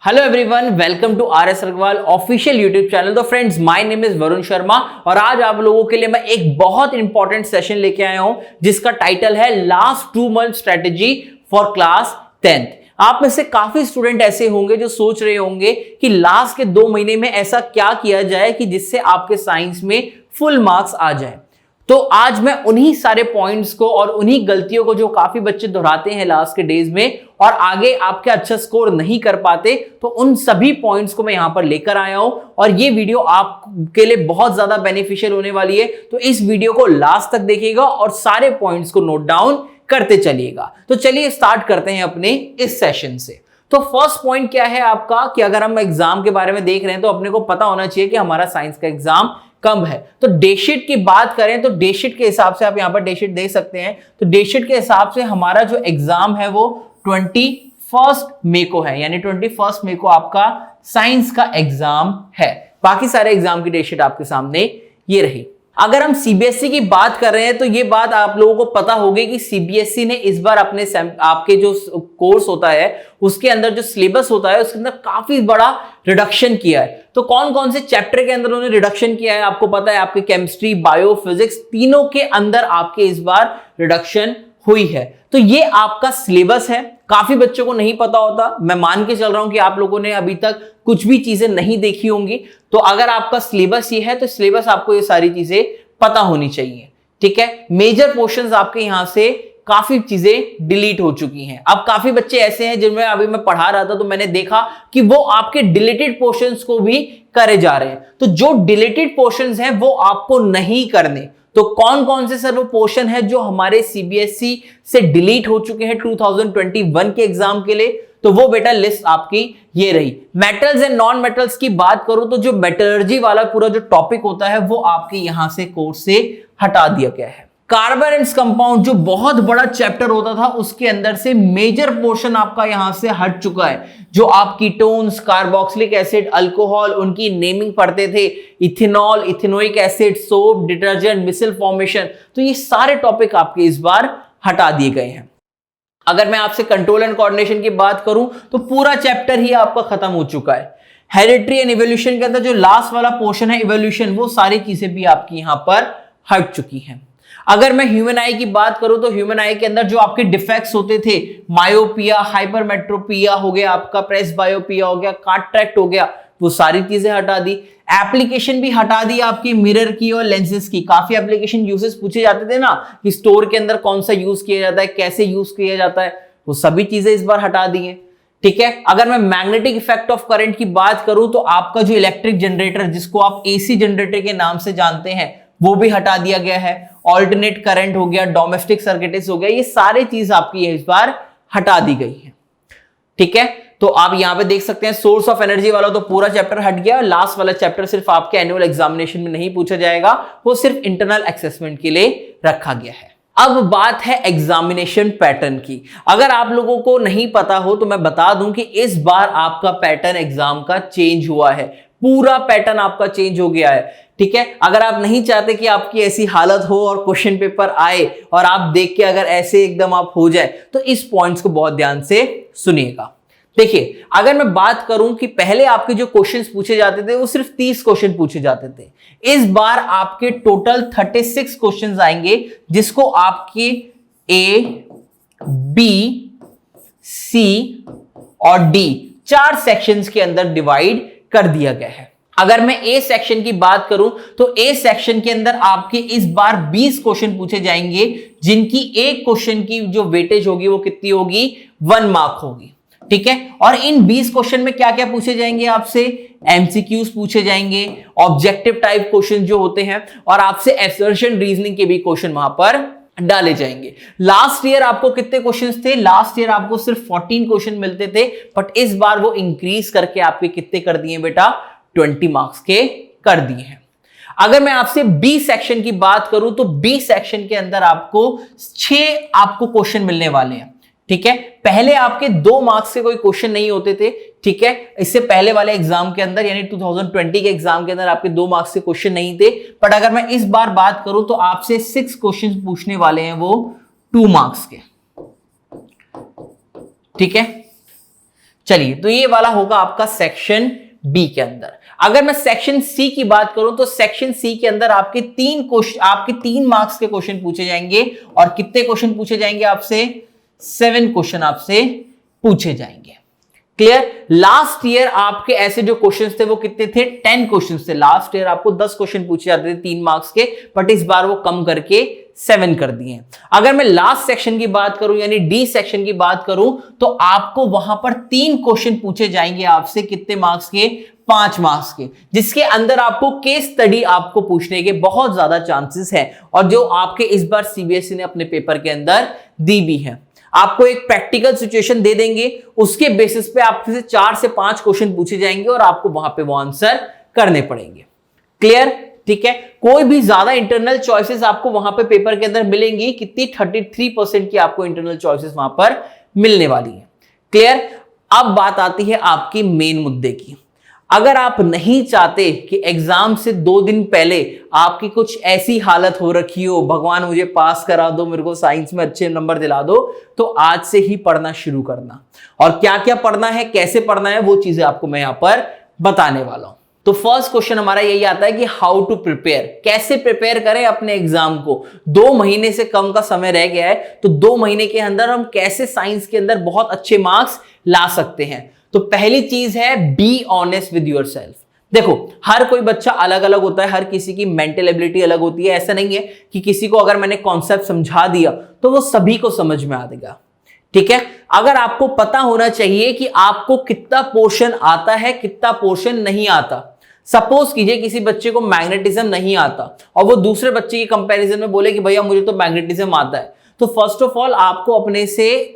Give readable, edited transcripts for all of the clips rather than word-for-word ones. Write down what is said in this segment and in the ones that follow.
Hello everyone, welcome to R S. Agrawal official YouTube channel. तो friends, my name is Varun Sharma और आज आप लोगों के लिए मैं एक बहुत इंपॉर्टेंट सेशन लेके आया हूं जिसका टाइटल है last 2 month strategy for class 10th। आप में से काफी स्टूडेंट ऐसे होंगे जो सोच रहे होंगे कि लास्ट के 2 महीने में ऐसा क्या किया जाए कि जिससे आपके साइंस में फुल मार्क्स आ जाए। तो आज मैं उन्हीं सारे पॉइंट्स को और उन्हीं गलतियों को जो काफी बच्चे दोहराते हैं लास्ट के डेज में और आगे आपके अच्छा स्कोर नहीं कर पाते, तो उन सभी पॉइंट्स को मैं यहां पर लेकर आया हूं और ये वीडियो आपके लिए बहुत ज्यादा बेनिफिशियल होने वाली है। तो इस वीडियो को लास्ट तक देखिएगा और सारे पॉइंट्स को नोट डाउन करते चलिएगा। तो चलिए स्टार्ट करते हैं अपने इस सेशन से। तो फर्स्ट पॉइंट क्या है आपका कि अगर हम एग्जाम के बारे में देख रहे हैं तो अपने को पता होना चाहिए कि हमारा साइंस का एग्जाम कब है। तो डेटशीट की बात करें तो डेटशीट के हिसाब से आप यहां पर डेटशीट देख सकते हैं। तो डेटशीट के हिसाब से हमारा जो एग्जाम है वो 21 मई को है, यानी 21 मई को आपका साइंस का एग्जाम है। बाकी सारे एग्जाम की डेटशीट आपके सामने ये रही। अगर हम सीबीएसई की बात कर रहे हैं तो ये बात आप लोगों को पता होगी कि सीबीएसई ने इस बार अपने आपके जो कोर्स होता है उसके अंदर जो सिलेबस होता है उसके अंदर काफी बड़ा रिडक्शन किया है। तो कौन कौन से चैप्टर के अंदर उन्होंने रिडक्शन किया है आपको पता है। आपके केमिस्ट्री, बायो, फिजिक्स तीनों के अंदर आपके इस बार रिडक्शन हुई है। तो ये आपका सिलेबस है। काफी बच्चों को नहीं पता होता, मैं मान के चल रहा हूं कि आप लोगों ने अभी तक कुछ भी चीजें नहीं देखी होंगी। तो अगर आपका सिलेबस ये है तो सिलेबस आपको ये सारी चीजें पता होनी चाहिए, ठीक है। मेजर पोर्शंस आपके यहां से काफी चीजें डिलीट हो चुकी हैं। अब काफी बच्चे ऐसे हैं जिनमें अभी मैं पढ़ा रहा था तो मैंने देखा कि वो आपके डिलीटेड पोर्शंस को भी करे जा रहे हैं। तो जो डिलीटेड पोर्शंस हैं वो आपको नहीं करने। तो कौन कौन से सर वो पोर्शन है जो हमारे सीबीएसई से डिलीट हो चुके हैं 2021 के एग्जाम के लिए, तो वो बेटा लिस्ट आपकी ये रही। मेटल्स एंड नॉन मेटल्स की बात करूं तो जो मेटलर्जी वाला पूरा जो टॉपिक होता है वो आपके यहां से कोर्स से हटा दिया गया है। कार्बन एंड कंपाउंड जो बहुत बड़ा चैप्टर होता था उसके अंदर से मेजर पोर्शन आपका यहां से हट चुका है। जो आप कीटोन्स, कार्बोक्सिलिक एसिड, अल्कोहल, उनकी नेमिंग पढ़ते थे, ethanol, ethanoic acid, soap, detergent, micelle formation, तो ये सारे टॉपिक आपके इस बार हटा दिए गए हैं। अगर मैं आपसे कंट्रोल एंड कोऑर्डिनेशन की बात करूं तो पूरा चैप्टर ही आपका खत्म हो चुका है। हेरिडिटी एंड इवोल्यूशन के अंदर जो लास्ट वाला पोर्शन है इवोल्यूशन, वो सारी चीजें भी आपकी यहां पर हट चुकी हैं। अगर मैं ह्यूमन आई की बात करूं तो ह्यूमन आई के अंदर जो आपके डिफेक्ट्स होते थे, मायोपिया, हाइपरमेट्रोपिया हो गया, आपका प्रेसबायोपिया हो गया, कैटरैक्ट हो गया, वो सारी चीजें हटा दी। एप्लीकेशन भी हटा दी आपकी मिरर की और लेंसेज की। काफी एप्लीकेशन यूजेस पूछे जाते थे ना कि स्टोर के अंदर कौन सा यूज किया जाता है, कैसे यूज किया जाता है, वो सभी चीजें इस बार हटा दी है, ठीक है। अगर मैं मैग्नेटिक इफेक्ट ऑफ करंट की बात करूं तो आपका जो इलेक्ट्रिक जनरेटर जिसको आप एसी जनरेटर के नाम से जानते हैं वो भी हटा दिया गया है। ऑल्टरनेट करंट हो गया, डोमेस्टिक सर्किट्स हो गया, ये सारी चीज आपकी इस बार हटा दी गई है, ठीक है। तो आप यहां पे देख सकते हैं सोर्स ऑफ एनर्जी वाला तो पूरा चैप्टर हट गया। लास्ट वाला चैप्टर सिर्फ आपके एनुअल एग्जामिनेशन में नहीं पूछा जाएगा, वो सिर्फ इंटरनल असेसमेंट के लिए रखा गया है। अब बात है एग्जामिनेशन पैटर्न की। अगर आप लोगों को नहीं पता हो तो मैं बता दूं कि इस बार आपका पैटर्न एग्जाम का चेंज हुआ है। पूरा पैटर्न आपका चेंज हो गया है, ठीक है। अगर आप नहीं चाहते कि आपकी ऐसी हालत हो और क्वेश्चन पेपर आए और आप देख के अगर ऐसे एकदम आप हो जाए तो इस पॉइंट्स को बहुत ध्यान से सुनिएगा। देखिए, अगर मैं बात करूं कि पहले आपके जो क्वेश्चंस पूछे जाते थे वो सिर्फ 30 क्वेश्चन पूछे जाते थे। इस बार आपके टोटल 36 क्वेश्चंस आएंगे जिसको आपके ए, बी, सी और डी 4 सेक्शंस के अंदर डिवाइड कर दिया गया है। अगर मैं ए सेक्शन की बात करूं तो ए सेक्शन के अंदर आपके इस बार 20 क्वेश्चन पूछे जाएंगे जिनकी एक क्वेश्चन की जो वेटेज होगी वो कितनी होगी, 1 मार्क होगी, ठीक है। और इन 20 क्वेश्चन में क्या क्या पूछे जाएंगे आपसे, एमसीक्यूज पूछे जाएंगे, ऑब्जेक्टिव टाइप क्वेश्चन जो होते हैं, और आपसे असर्शन रीजनिंग के भी क्वेश्चन वहां पर डाले जाएंगे। लास्ट ईयर आपको कितने क्वेश्चंस थे, लास्ट ईयर आपको सिर्फ 14 क्वेश्चन मिलते थे, बट इस बार वो इंक्रीज करके आपके कितने कर दिए बेटा, 20 मार्क्स के कर दिए हैं। अगर मैं आपसे बी सेक्शन की बात करूं तो बी सेक्शन के अंदर आपको 6 आपको क्वेश्चन मिलने वाले हैं, ठीक है। पहले आपके 2 मार्क्स के कोई क्वेश्चन नहीं होते थे, ठीक है। इससे पहले वाले एग्जाम के अंदर यानी 2020 के एग्जाम के अंदर आपके 2 मार्क्स के क्वेश्चन नहीं थे, बट अगर मैं इस बार बात करूं तो आपसे 6 क्वेश्चन पूछने वाले हैं वो 2 मार्क्स के, ठीक है। चलिए, तो ये वाला होगा आपका सेक्शन बी के अंदर। अगर मैं सेक्शन सी की बात करूं तो सेक्शन सी के अंदर आपके 3 मार्क्स के क्वेश्चन पूछे जाएंगे। और कितने क्वेश्चन पूछे जाएंगे आपसे? 7 क्वेश्चन आपसे पूछे जाएंगे। क्लियर? लास्ट ईयर आपके ऐसे जो क्वेश्चंस थे वो कितने थे? 10 क्वेश्चंस थे। लास्ट ईयर आपको 10 क्वेश्चन पूछे जाते थे 3 मार्क्स के, बट इस बार वो कम करके 7 कर दिए। अगर मैं लास्ट सेक्शन की बात करूं यानी डी सेक्शन की बात करूं तो आपको वहां पर 3 क्वेश्चन पूछे जाएंगे आपसे। कितने मार्क्स के? 5 मार्क्स के, जिसके अंदर आपको केस स्टडी आपको पूछने के बहुत ज्यादा चांसेस है, और जो आपके इस बार सीबीएसई ने अपने पेपर के अंदर दी भी है। आपको एक प्रैक्टिकल सिचुएशन दे देंगे, उसके बेसिस पे आपसे 4 से 5 क्वेश्चन पूछे जाएंगे और आपको वहां पे वो आंसर करने पड़ेंगे। क्लियर? ठीक है। कोई भी ज्यादा इंटरनल चॉइसेस आपको वहां पे पेपर के अंदर मिलेंगी। कितनी? 33% की आपको इंटरनल चॉइसेस वहां पर मिलने वाली है। क्लियर? अब बात आती है आपकी मेन मुद्दे की। अगर आप नहीं चाहते कि एग्जाम से 2 दिन पहले आपकी कुछ ऐसी हालत हो रखी हो, भगवान मुझे पास करा दो, मेरे को साइंस में अच्छे नंबर दिला दो, तो आज से ही पढ़ना शुरू करना। और क्या क्या पढ़ना है, कैसे पढ़ना है, वो चीजें आपको मैं यहां पर बताने वाला हूं। तो फर्स्ट क्वेश्चन हमारा यही आता है कि हाउ टू प्रिपेयर, कैसे प्रिपेयर करें अपने एग्जाम को। 2 महीने से कम का समय रह गया है, तो 2 महीने के अंदर हम कैसे साइंस के अंदर बहुत अच्छे मार्क्स ला सकते हैं। तो पहली चीज है बी ऑनेस्ट विद योरसेल्फ। देखो, हर कोई बच्चा अलग अलग होता है, हर किसी की मेंटल एबिलिटी अलग होती है। ऐसा नहीं है कि किसी को अगर मैंने कॉन्सेप्ट समझा दिया तो वो सभी को समझ में आ जाएगा। ठीक है? अगर आपको पता होना चाहिए कि आपको कितना पोर्शन आता है, कितना पोर्शन नहीं आता। सपोज कीजिए किसी बच्चे को मैग्नेटिज्म नहीं आता और वो दूसरे बच्चे की कंपैरिजन में बोले कि भैया मुझे तो मैग्नेटिज्म आता है, तो फर्स्ट ऑफ ऑल आपको अपने से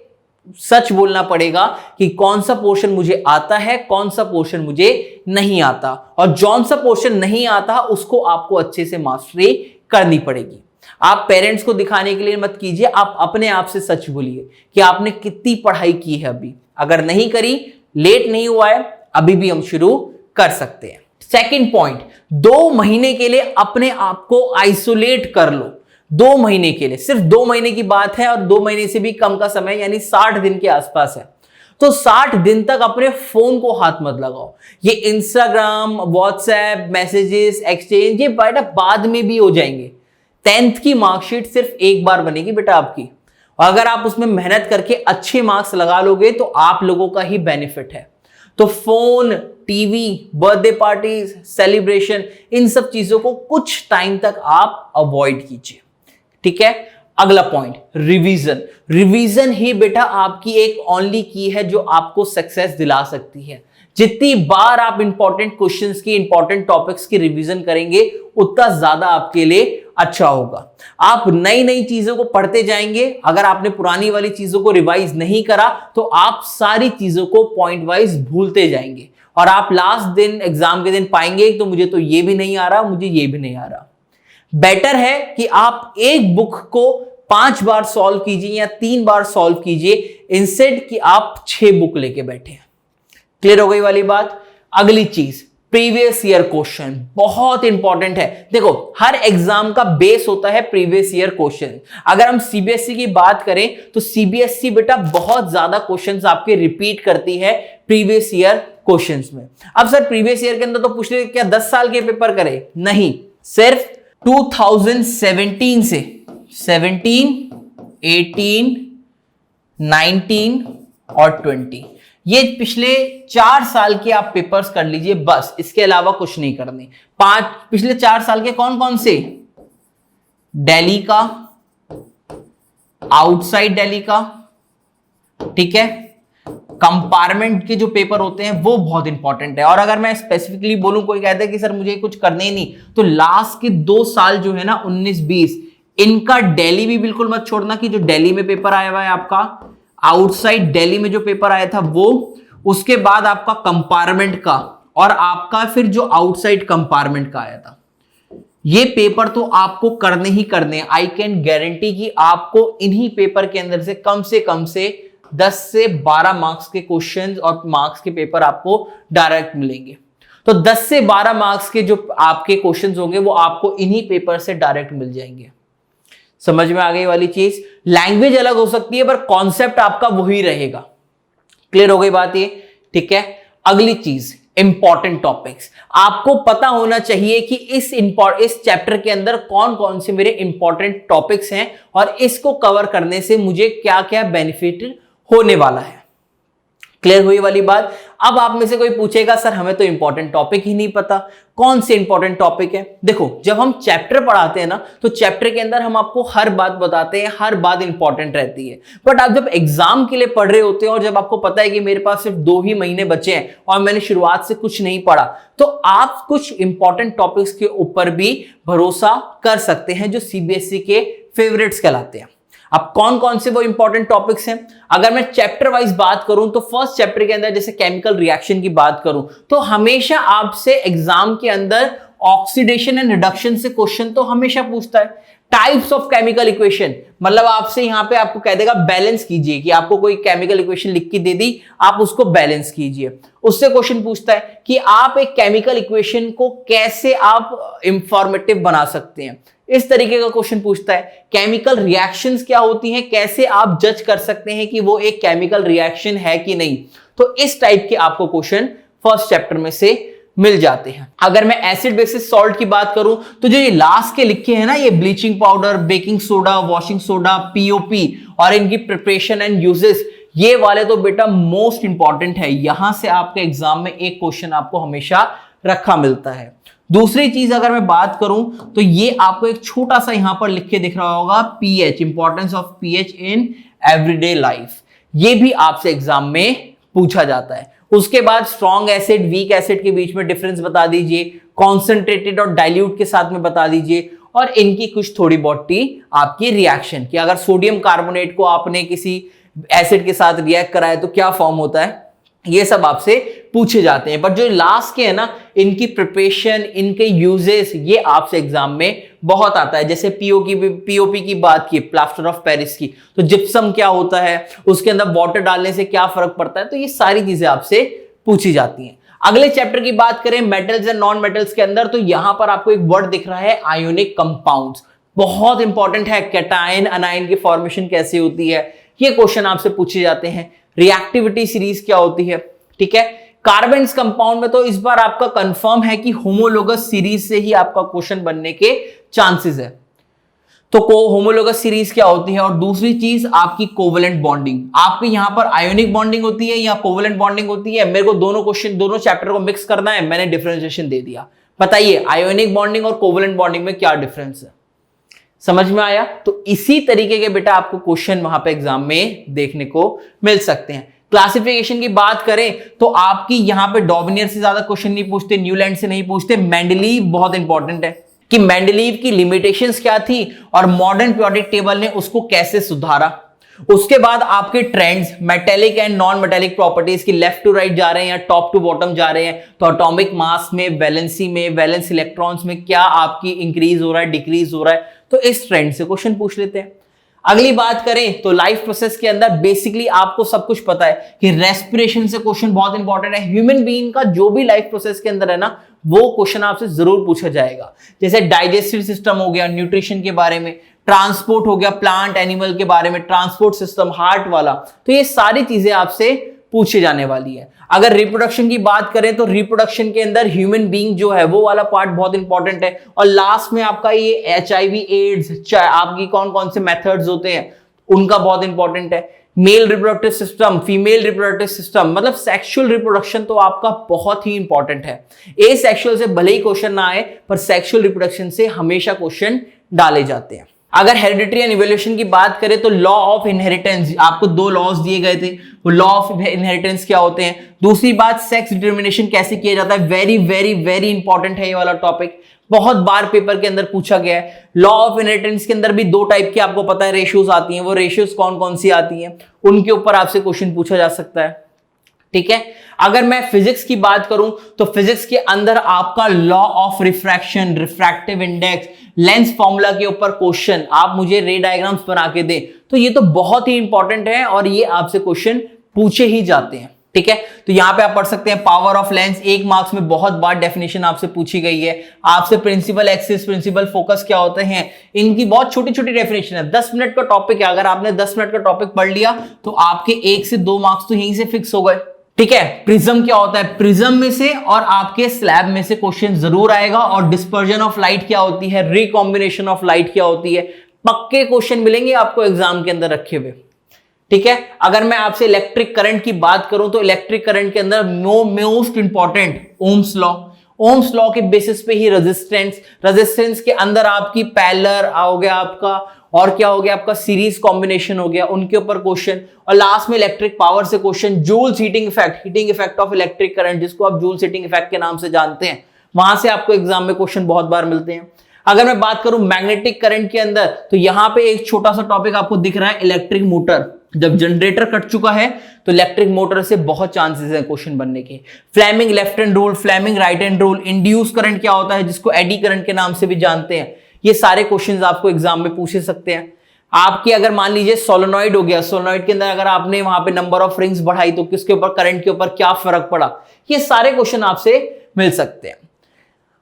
सच बोलना पड़ेगा कि कौन सा पोर्शन मुझे आता है, कौन सा पोर्शन मुझे नहीं आता, और जौन सा पोर्शन नहीं आता उसको आपको अच्छे से मास्टरी करनी पड़ेगी। आप पेरेंट्स को दिखाने के लिए मत कीजिए, आप अपने आप से सच बोलिए कि आपने कितनी पढ़ाई की है अभी। अगर नहीं करी, लेट नहीं हुआ है, अभी भी हम शुरू कर सकते हैं। सेकंड पॉइंट, 2 महीने के लिए अपने आप को आइसोलेट कर लो। 2 महीने के लिए, सिर्फ 2 महीने की बात है और 2 महीने से भी कम का समय यानी 60 दिन के आसपास है। तो 60 दिन तक अपने फोन को हाथ मत लगाओ। ये इंस्टाग्राम, व्हाट्सएप, मैसेजेस, एक्सचेंज, ये बेटा बाद में भी हो जाएंगे। 10th की मार्कशीट सिर्फ एक बार बनेगी बेटा आपकी, और अगर आप उसमें मेहनत करके अच्छे मार्क्स लगा लोगे तो आप लोगों का ही बेनिफिट है। तो phone, TV, birthday parties, celebration, इन सब चीजों को कुछ टाइम तक आप अवॉइड कीजिए। ठीक है? अगला पॉइंट, रिवीजन। रिवीजन ही बेटा आपकी एक ओनली की है जो आपको सक्सेस दिला सकती है। जितनी बार आप इंपॉर्टेंट क्वेश्चंस की, इंपॉर्टेंट टॉपिक्स की रिवीजन करेंगे, उतना ज्यादा आपके लिए अच्छा होगा। आप नई नई चीजों को पढ़ते जाएंगे। अगर आपने पुरानी वाली चीजों को रिवाइज नहीं करा तो आप सारी चीजों को पॉइंट वाइज भूलते जाएंगे, और आप लास्ट दिन, एग्जाम के दिन पाएंगे तो मुझे तो ये भी नहीं आ रहा, मुझे ये भी नहीं आ रहा। बेटर है कि आप एक बुक को 5 बार सॉल्व कीजिए या 3 बार सॉल्व कीजिए, इंस्टेड कि आप 6 बुक लेके बैठे हैं। क्लियर हो गई वाली बात? अगली चीज, प्रीवियस ईयर क्वेश्चन बहुत इंपॉर्टेंट है। देखो, हर एग्जाम का बेस होता है प्रीवियस ईयर क्वेश्चन। अगर हम सीबीएसई की बात करें तो सीबीएसई बेटा बहुत ज्यादा क्वेश्चंस आपके रिपीट करती है प्रीवियस ईयर क्वेश्चंस में। अब सर प्रीवियस ईयर के अंदर तो पूछ ले क्या 10 साल के पेपर करे? नहीं, सिर्फ 2017 से 17, 18, 19 और 20, ये पिछले 4 साल के आप पेपर्स कर लीजिए बस, इसके अलावा कुछ नहीं करने। पिछले 4 साल के कौन कौन से? दिल्ली का, आउटसाइड दिल्ली का, ठीक है, कंपार्टमेंट के जो पेपर होते हैं वो बहुत इंपॉर्टेंट है। और अगर मैं स्पेसिफिकली बोलूं, कोई कहता है कि सर मुझे कुछ करने ही नहीं, तो लास्ट के 2 साल जो है ना 19-20, इनका दिल्ली भी बिल्कुल मत छोड़ना कि जो दिल्ली में पेपर आया हुआ है आपका, आउटसाइड दिल्ली में जो पेपर आया था वो, उसके बाद आपका कंपार्टमेंट का, और आपका फिर जो आउटसाइड कंपार्टमेंट का आया था, ये पेपर तो आपको करने ही करने। आई कैन गारंटी कि आपको इन्हीं पेपर के अंदर से कम से 10 से 12 मार्क्स के क्वेश्चंस और मार्क्स के पेपर आपको डायरेक्ट मिलेंगे। तो 10 से 12 मार्क्स के जो आपके क्वेश्चंस होंगे वो आपको इन्हीं पेपर से डायरेक्ट मिल जाएंगे। समझ में आ गई वाली चीज? लैंग्वेज अलग हो सकती है पर कॉन्सेप्ट आपका वही रहेगा। क्लियर हो गई बात? ये ठीक है। अगली चीज, इंपॉर्टेंट टॉपिक्स। आपको पता होना चाहिए कि इस चैप्टर के अंदर कौन कौन से मेरे इंपॉर्टेंट टॉपिक्स हैं और इसको कवर करने से मुझे क्या क्या बेनिफिट होने वाला है। क्लियर हुई वाली बात। अब आप में से कोई पूछेगा सर हमें तो इंपॉर्टेंट टॉपिक ही नहीं पता, कौन से इंपॉर्टेंट टॉपिक है? देखो, जब हम चैप्टर पढ़ाते हैं ना तो चैप्टर के अंदर हम आपको हर बात बताते हैं, हर बात इंपॉर्टेंट रहती है। बट आप जब एग्जाम के लिए पढ़ रहे होते हैं और जब आपको पता है कि मेरे पास सिर्फ 2 ही महीने बचे हैं और मैंने शुरुआत से कुछ नहीं पढ़ा, तो आप कुछ इंपॉर्टेंट टॉपिक्स के ऊपर भी भरोसा कर सकते हैं जो सीबीएसई के फेवरेट्स कहलाते हैं। अब कौन कौन से वो इंपॉर्टेंट टॉपिक्स हैं? अगर मैं चैप्टर वाइज बात करूं तो फर्स्ट चैप्टर के अंदर जैसे केमिकल रिएक्शन की बात करूं तो हमेशा आपसे एग्जाम के अंदर ऑक्सीडेशन एंड रिडक्शन से क्वेश्चन तो हमेशा पूछता है। टाइप्स ऑफ केमिकल इक्वेशन, मतलब आपसे यहां पे आपको कह देगा बैलेंस कीजिए, कि आपको कोई केमिकल इक्वेशन लिख के दे दी, आप उसको बैलेंस कीजिए। उससे क्वेश्चन पूछता है कि आप एक केमिकल इक्वेशन को कैसे आप इंफॉर्मेटिव बना सकते हैं, इस तरीके का क्वेश्चन पूछता है। केमिकल रिएक्शंस क्या होती हैं, कैसे आप जज कर सकते हैं कि वो एक केमिकल रिएक्शन है कि नहीं। तो इस टाइप के आपको क्वेश्चन फर्स्ट चैप्टर में से मिल जाते हैं। अगर मैं एसिड बेसिस सॉल्ट की बात करूं तो जो ये लास्ट के लिखे हैं ना, ये bleaching powder, baking soda, washing soda, POP और इनकी प्रिपरेशन एंड यूजेस, ये वाले तो बेटा मोस्ट इंपॉर्टेंट है। यहां से आपके एग्जाम में एक क्वेश्चन आपको हमेशा रखा मिलता है। दूसरी चीज अगर मैं बात करूं तो ये आपको एक छोटा सा यहां पर लिख के दिख रहा होगा, pH, importance of pH in everyday life, ये भी आपसे एग्जाम में पूछा जाता है। उसके बाद स्ट्रॉन्ग एसिड, वीक एसिड के बीच में डिफरेंस बता दीजिए, कॉन्सेंट्रेटेड और डाइल्यूट के साथ में बता दीजिए, और इनकी कुछ थोड़ी बहुत आपकी रिएक्शन कि अगर सोडियम कार्बोनेट को आपने किसी एसिड के साथ रिएक्ट कराए तो क्या फॉर्म होता है, ये सब आपसे पूछे जाते हैं। बट जो लास्ट के है ना, इनकी प्रिपरेशन, इनके यूजेस, ये आपसे एग्जाम में बहुत आता है। जैसे पीओपी की बात की, प्लास्टर ऑफ पेरिस की, तो जिप्सम क्या होता है, उसके अंदर वाटर डालने से क्या फर्क पड़ता है, तो ये सारी चीजें आपसे पूछी जाती हैं। अगले चैप्टर की बात करें मेटल्स एंड नॉन मेटल्स के अंदर, तो यहां पर आपको एक वर्ड दिख रहा है, आयोनिक कंपाउंड्स, बहुत इंपॉर्टेंट है। कैटायन अनायन की फॉर्मेशन कैसे होती है, ये क्वेश्चन आपसे पूछे जाते हैं। रिएक्टिविटी सीरीज क्या होती है, ठीक है। कार्बन कंपाउंड में तो इस बार आपका कंफर्म है कि होमोलोगस सीरीज से ही आपका क्वेश्चन बनने के चांसेस है। तो होमोलोगस सीरीज क्या होती है, और दूसरी चीज आपकी कोवेलेंट बॉन्डिंग, आपकी यहां पर आयोनिक बॉन्डिंग होती है या कोवेलेंट बॉन्डिंग होती है। मेरे को दोनों क्वेश्चन, दोनों चैप्टर को मिक्स करना है, मैंने डिफरेंशिएशन दे दिया। बताइए आयोनिक बॉन्डिंग और कोवेलेंट बॉन्डिंग में क्या डिफरेंस है, समझ में आया? तो इसी तरीके के बेटा आपको क्वेश्चन वहां पे एग्जाम में देखने को मिल सकते हैं। क्लासिफिकेशन की बात करें तो आपकी यहां पे डॉर्बिनियर से ज्यादा क्वेश्चन नहीं पूछते, न्यूलैंड से नहीं पूछते। मेंडलीव बहुत इंपॉर्टेंट है कि मेंडलीव की लिमिटेशंस क्या थी और मॉडर्न पीरियोडिक टेबल ने उसको कैसे सुधारा। उसके बाद आपके trends, metallic and non metallic properties की लेफ्ट टू राइट जा रहे हैं या टॉप टू बॉटम जा रहे हैं, तो एटॉमिक मास में, वैलेंसी में, वैलेंस इलेक्ट्रॉन्स में क्या आपकी इंक्रीज हो रहा है, डिक्रीज हो रहा है, तो इस ट्रेंड से क्वेश्चन पूछ लेते हैं। अगली बात करें तो लाइफ प्रोसेस के अंदर बेसिकली आपको सब कुछ पता है कि रेस्पिरेशन से क्वेश्चन बहुत इंपॉर्टेंट है। ह्यूमन बीइंग का जो भी लाइफ प्रोसेस के अंदर है ना, वो क्वेश्चन आपसे जरूर पूछा जाएगा। जैसे डाइजेस्टिव सिस्टम हो गया, न्यूट्रिशन के बारे में, ट्रांसपोर्ट हो गया, प्लांट एनिमल के बारे में, ट्रांसपोर्ट सिस्टम, हार्ट वाला, तो ये सारी चीजें आपसे पूछे जाने वाली है। अगर रिप्रोडक्शन की बात करें तो रिप्रोडक्शन के अंदर ह्यूमन बीइंग जो है वो वाला पार्ट बहुत इंपॉर्टेंट है। और लास्ट में आपका ये HIV एड्स, आपकी कौन कौन से मेथड्स होते हैं उनका बहुत इंपॉर्टेंट है। Male reproductive system, female reproductive system, मतलब सेक्सुअल रिप्रोडक्शन तो आपका बहुत ही इंपॉर्टेंट है। ए सेक्सुअल से भले ही क्वेश्चन ना आए, पर सेक्सुअल रिप्रोडक्शन से हमेशा क्वेश्चन डाले जाते हैं। अगर हेरिडिटरी एंड इवोल्यूशन की बात करें तो लॉ ऑफ इनहेरिटेंस, आपको 2 लॉज दिए गए थे, वो लॉ ऑफ इनहेरिटेंस क्या होते हैं। दूसरी बात, सेक्स डिटर्मिनेशन कैसे किया जाता है, वेरी वेरी वेरी इंपॉर्टेंट है ये वाला टॉपिक, बहुत बार पेपर के अंदर पूछा गया है। लॉ ऑफ इनहेरिटेंस के अंदर भी 2 टाइप की आपको पता है रेशियोज आती हैं, वो रेशियोज कौन कौन सी आती हैं, उनके ऊपर आपसे क्वेश्चन पूछा जा सकता है, ठीक है। अगर मैं फिजिक्स की बात करूं तो फिजिक्स के अंदर आपका law of refraction, refractive index, lens formula के ऊपर क्वेश्चन, आप मुझे रे डायग्राम्स बना के दें, तो ये तो बहुत ही इंपॉर्टेंट है और ये आपसे क्वेश्चन पूछे ही जाते हैं, ठीक है। तो यहां पे आप पढ़ सकते हैं पावर ऑफ लेंस, 1 मार्क्स में बहुत बार डेफिनेशन आपसे पूछी गई है। आपसे प्रिंसिपल एक्सिस, प्रिंसिपल फोकस क्या होते हैं, इनकी बहुत छोटी छोटी डेफिनेशन है। 10 मिनट का टॉपिक है, अगर आपने 10 मिनट का टॉपिक पढ़ लिया तो आपके 1 से 2 मार्क्स तो यहीं से फिक्स हो गए, ठीक है। प्रिज्म क्या होता है, प्रिज्म में से और आपके स्लैब में से क्वेश्चन जरूर आएगा। और डिस्पर्जन ऑफ लाइट क्या होती है, रिकॉम्बिनेशन ऑफ लाइट क्या होती है, पक्के क्वेश्चन मिलेंगे आपको एग्जाम के अंदर रखे हुए। ठीक है। अगर मैं आपसे इलेक्ट्रिक करंट की बात करूं तो इलेक्ट्रिक करंट के अंदर most important Ohm's law, Ohm's law के बेसिस पे ही रेजिस्टेंस के अंदर आपकी पैरेलल हो गया आपका, और क्या हो गया आपका सीरीज कॉम्बिनेशन हो गया, उनके ऊपर क्वेश्चन। और लास्ट में इलेक्ट्रिक पावर से question, Joule's heating effect of electric current, जिसको आप जूल्स हीटिंग इफेक्ट के नाम से जानते हैं, वहां से आपको एग्जाम में क्वेश्चन बहुत बार मिलते हैं। अगर मैं बात करूं मैग्नेटिक करंट के अंदर, तो यहां पे एक छोटा सा टॉपिक आपको दिख रहा है, इलेक्ट्रिक मोटर। जब जनरेटर कट चुका है तो इलेक्ट्रिक मोटर से बहुत चांसेस है क्वेश्चन बनने के। Fleming left hand rule, Fleming right hand rule, induce current क्या होता है, जिसको एडी करंट के नाम से भी जानते हैं। ये सारे क्वेश्चंस आपको एग्जाम में पूछे सकते हैं। आपकी अगर मान लीजिए सोलेनॉइड हो गया, सोलेनॉइड के अंदर अगर आपने वहां पे नंबर ऑफ रिंग्स बढ़ाई तो किसके ऊपर, करंट के ऊपर क्या फर्क पड़ा, ये सारे क्वेश्चन आपसे मिल सकते हैं।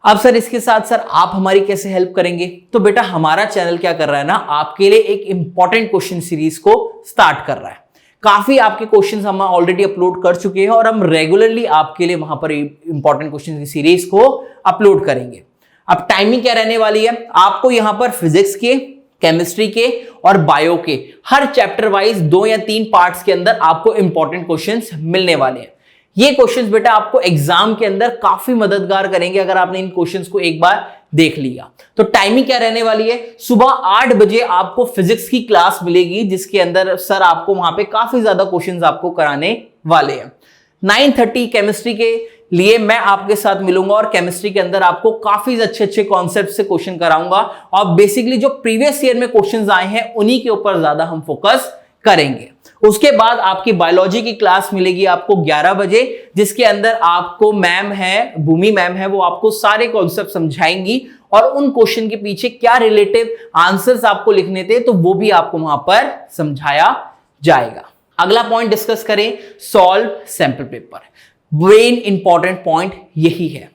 अब सर इसके साथ सर आप हमारी कैसे हेल्प करेंगे, तो बेटा हमारा चैनल क्या कर रहा है ना, आपके लिए एक इंपॉर्टेंट क्वेश्चन सीरीज को स्टार्ट कर रहा है। काफी आपके क्वेश्चंस हम ऑलरेडी अपलोड कर चुके हैं और हम रेगुलरली आपके लिए वहां पर इंपॉर्टेंट क्वेश्चन की सीरीज को अपलोड करेंगे। अब टाइमिंग क्या रहने वाली है, आपको यहां पर फिजिक्स के, केमिस्ट्री के और बायो के हर चैप्टर वाइज 2 या 3 पार्ट्स के अंदर आपको इंपॉर्टेंट क्वेश्चंस मिलने वाले हैं। ये क्वेश्चंस बेटा आपको एग्जाम के अंदर काफी मददगार करेंगे अगर आपने इन क्वेश्चंस को एक बार देख लिया। तो टाइमिंग क्या रहने वाली है, सुबह 8 बजे आपको फिजिक्स की क्लास मिलेगी, जिसके अंदर सर आपको वहां पे काफी ज्यादा क्वेश्चंस आपको कराने वाले हैं। 9:30 केमिस्ट्री के लिए मैं आपके साथ मिलूंगा और केमिस्ट्री के अंदर आपको काफी अच्छे कॉन्सेप्ट से क्वेश्चन कराऊंगा और बेसिकली जो प्रीवियस ईयर में क्वेश्चंस आए हैं उन्हीं के ऊपर ज्यादा हम फोकस करेंगे। उसके बाद आपकी बायोलॉजी की क्लास मिलेगी आपको 11 बजे, जिसके अंदर आपको मैम है, भूमि मैम है, वो आपको सारे कॉन्सेप्ट समझाएंगी और उन क्वेश्चन के पीछे क्या रिलेटिव आंसर्स आपको लिखने थे तो वो भी आपको वहां पर समझाया जाएगा। अगला पॉइंट डिस्कस करें, solve sample paper. Main important point यही है।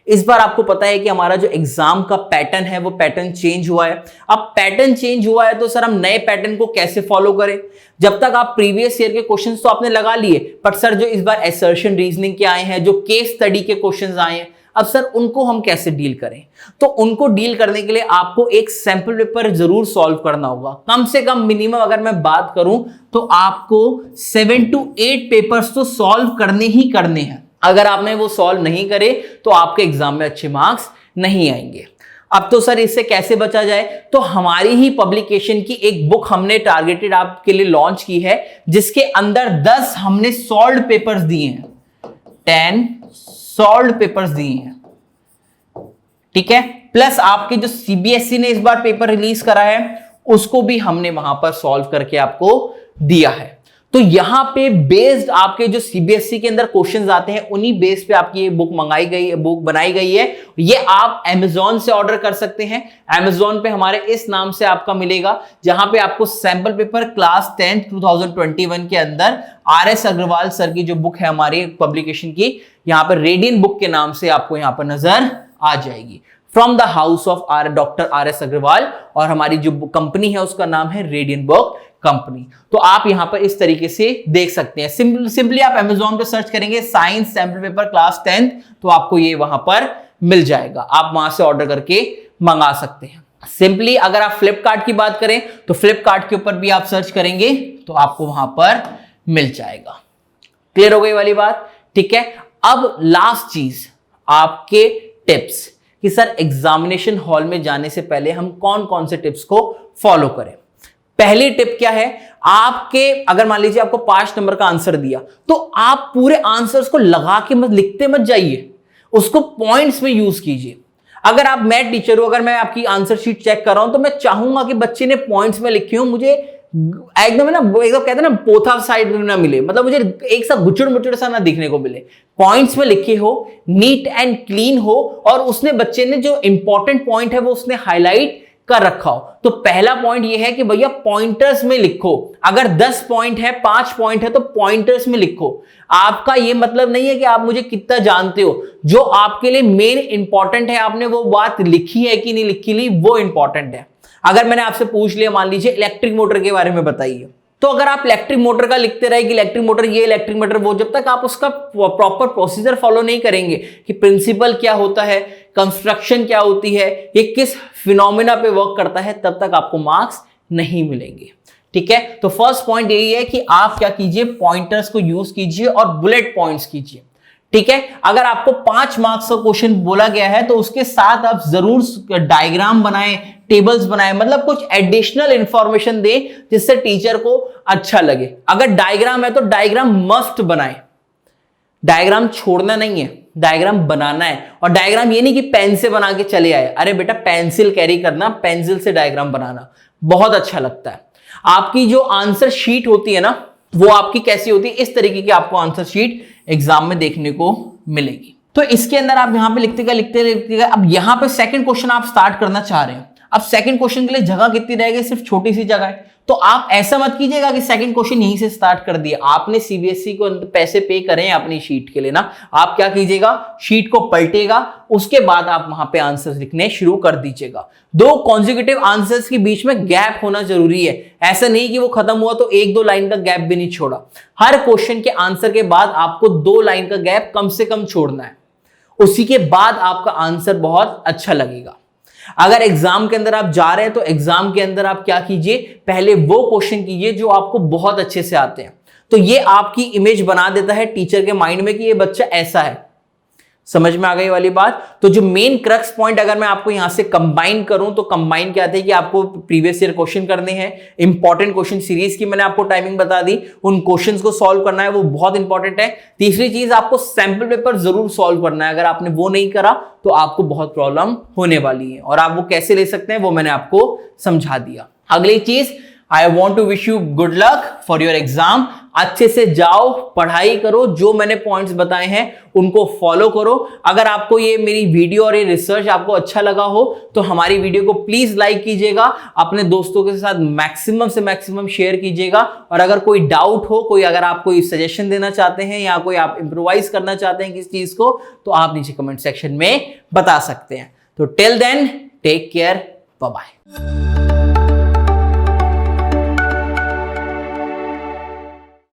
इस बार आपको पता है कि हमारा जो एग्जाम का पैटर्न है वो पैटर्न चेंज हुआ है। अब पैटर्न चेंज हुआ है तो सर हम नए पैटर्न को कैसे फॉलो करें। जब तक आप प्रीवियस ईयर के क्वेश्चंस तो आपने लगा लिए, पर सर जो इस बार असर्शन रीजनिंग के आए हैं, जो केस स्टडी के क्वेश्चंस आए हैं, अब सर उनको हम कैसे डील करें। तो उनको डील करने के लिए आपको एक सैंपल पेपर जरूर सॉल्व करना होगा। कम से कम मिनिमम अगर मैं बात करूं तो आपको 7 to 8 पेपर्स तो सॉल्व करने ही करने हैं। अगर आपने वो सॉल्व नहीं करे तो आपके एग्जाम में अच्छे मार्क्स नहीं आएंगे। अब तो सर इससे कैसे बचा जाए, तो हमारी ही पब्लिकेशन की एक बुक हमने टारगेटेड आपके लिए लॉन्च की है, जिसके अंदर 10 हमने सॉल्व्ड पेपर्स दिए हैं, 10 सॉल्व्ड पेपर्स दिए हैं। ठीक है, प्लस आपके जो सीबीएसई ने इस बार पेपर रिलीज करा है उसको भी हमने वहां पर सॉल्व करके आपको दिया है। तो यहां पे बेस्ड आपके जो सीबीएसई के अंदर क्वेश्चंस आते हैं उन्हीं बेस पे आपकी ये बुक बनाई गई है। ये आप Amazon से ऑर्डर कर सकते हैं। Amazon पे हमारे इस नाम से आपका मिलेगा, जहां पे आपको सैंपल पेपर क्लास 10 2021 के अंदर RS अग्रवाल सर की जो बुक है हमारी पब्लिकेशन की, यहां पर रेडियन बुक के नाम से आपको यहां पर नजर आ जाएगी, from the house of doctor RS Agarwal. और हमारी जो कंपनी है उसका नाम है रेडियन बुक कंपनी। तो आप यहां पर इस तरीके से देख सकते हैं। सिंपली आप Amazon पे सर्च करेंगे साइंस सैंपल पेपर क्लास 10 तो आपको ये वहां पर मिल जाएगा। आप वहां से ऑर्डर करके मंगा सकते हैं। सिंपली अगर आप फ्लिपकार्ट की बात करें तो फ्लिपकार्ट के ऊपर भी आप सर्च करेंगे तो आपको वहां पर मिल जाएगा। क्लियर हो गई वाली बात। ठीक है, अब लास्ट चीज आपके टिप्स कि सर एग्जामिनेशन हॉल में जाने से पहले हम कौन कौन से टिप्स को फॉलो करें। पहली टिप क्या है, आपके अगर मान लीजिए आपको 5 नंबर का आंसर दिया तो आप पूरे आंसर्स को लगा के मत लिखते मत जाइए, उसको पॉइंट्स में यूज कीजिए। अगर आप मैथ टीचर हो, अगर मैं आपकी आंसर शीट चेक कर रहा हूं तो मैं चाहूंगा कि बच्चे ने पॉइंट्स में लिखे हो, मुझे एकदम ना एकदम कहते हैं ना पोथा साइड में ना मिले, मतलब मुझे एक सा गुचड़ मुचड़ सा ना दिखने को मिले। पॉइंट्स में लिखे हो, नीट एंड क्लीन हो और उसने बच्चे ने जो इंपॉर्टेंट पॉइंट है वो उसने हाईलाइट कर रखा हो। तो पहला पॉइंट ये है कि भैया पॉइंटर्स में लिखो। अगर 10 पॉइंट है, 5 पॉइंट है तो पॉइंटर्स में लिखो। आपका ये मतलब नहीं है कि आप मुझे कितना जानते हो, जो आपके लिए मेन इंपॉर्टेंट है आपने वो बात लिखी है कि नहीं लिखी ली वो इंपॉर्टेंट है। अगर मैंने आपसे पूछ लिया मान लीजिए इलेक्ट्रिक मोटर के बारे में बताइए, तो अगर आप इलेक्ट्रिक मोटर का लिखते रहे कि इलेक्ट्रिक मोटर ये, इलेक्ट्रिक मोटर वो, जब तक आप उसका प्रॉपर प्रोसीजर फॉलो नहीं करेंगे कि प्रिंसिपल क्या होता है, कंस्ट्रक्शन क्या होती है, ये किस फिनोमिना पे वर्क करता है, तब तक आपको मार्क्स नहीं मिलेंगे। ठीक है, तो फर्स्ट पॉइंट यही है कि आप क्या कीजिए, पॉइंटर्स को यूज कीजिए और बुलेट पॉइंट्स कीजिए। ठीक है, अगर आपको 5 मार्क्स का क्वेश्चन बोला गया है तो उसके साथ आप जरूर डायग्राम बनाएं, टेबल्स बनाएं, मतलब कुछ एडिशनल इंफॉर्मेशन दें जिससे टीचर को अच्छा लगे। अगर डायग्राम है तो डायग्राम मस्ट बनाएं, डायग्राम छोड़ना नहीं है, डायग्राम बनाना है। और डायग्राम ये नहीं कि पेन से बना के चले आए, अरे बेटा पेंसिल कैरी करना, पेंसिल से डायग्राम बनाना बहुत अच्छा लगता है। आपकी जो आंसर शीट होती है ना, वो आपकी कैसी होती है, इस तरीके की आपको आंसर शीट एग्जाम में देखने को मिलेगी। तो इसके अंदर आप यहां पे लिखते अब यहां पे सेकंड क्वेश्चन आप स्टार्ट करना चाह रहे हैं। अब सेकंड क्वेश्चन के लिए जगह कितनी रहेगी, सिर्फ छोटी सी जगह है। तो आप ऐसा मत कीजिएगा कि सेकंड क्वेश्चन यहीं से स्टार्ट कर दिया। आपने सीबीएसई को पैसे पे करे हैं अपनी शीट के लिए ना, आप क्या कीजिएगा, शीट को पलटेगा, उसके बाद आप वहां पे आंसर्स लिखने शुरू कर दीजिएगा। 2 कॉन्जिक्यूटिव आंसर्स के बीच में गैप होना जरूरी है। ऐसा नहीं कि वो खत्म हुआ तो 1-2 लाइन का गैप भी नहीं छोड़ा। हर क्वेश्चन के आंसर के बाद आपको 2 लाइन का गैप कम से कम छोड़ना है, उसी के बाद आपका आंसर बहुत अच्छा लगेगा। अगर एग्जाम के अंदर आप जा रहे हैं तो एग्जाम के अंदर आप क्या कीजिए, पहले वो क्वेश्चन कीजिए जो आपको बहुत अच्छे से आते हैं। तो ये आपकी इमेज बना देता है टीचर के माइंड में कि ये बच्चा ऐसा है। समझ में आ गई वाली बात। तो जो मेन क्रक्स पॉइंट अगर मैं आपको यहां से कंबाइन करूं तो कंबाइन क्या थे कि आपको प्रीवियस ईयर क्वेश्चन करने हैं, इंपॉर्टेंट क्वेश्चन सीरीज की मैंने आपको टाइमिंग बता दी, उन क्वेश्चंस को सॉल्व करना है, वो बहुत इंपॉर्टेंट है। तीसरी चीज, आपको सैंपल पेपर जरूर सॉल्व करना है। अगर आपने वो नहीं करा तो आपको बहुत प्रॉब्लम होने वाली है, और आप वो कैसे ले सकते हैं वो मैंने आपको समझा दिया। अगली चीज, I want to wish you good luck for your exam. अच्छे से जाओ, पढ़ाई करो, जो मैंने पॉइंट्स बताए हैं उनको फॉलो करो। अगर आपको ये मेरी वीडियो और ये रिसर्च आपको अच्छा लगा हो तो हमारी वीडियो को प्लीज लाइक कीजिएगा, अपने दोस्तों के साथ मैक्सिमम से मैक्सिमम शेयर कीजिएगा। और अगर कोई डाउट हो, अगर आप कोई सजेशन देना चाहते हैं या कोई आप इंप्रोवाइज करना चाहते हैं किसी चीज को, तो आप नीचे कमेंट सेक्शन में बता सकते हैं। तो till then, take care, bye bye.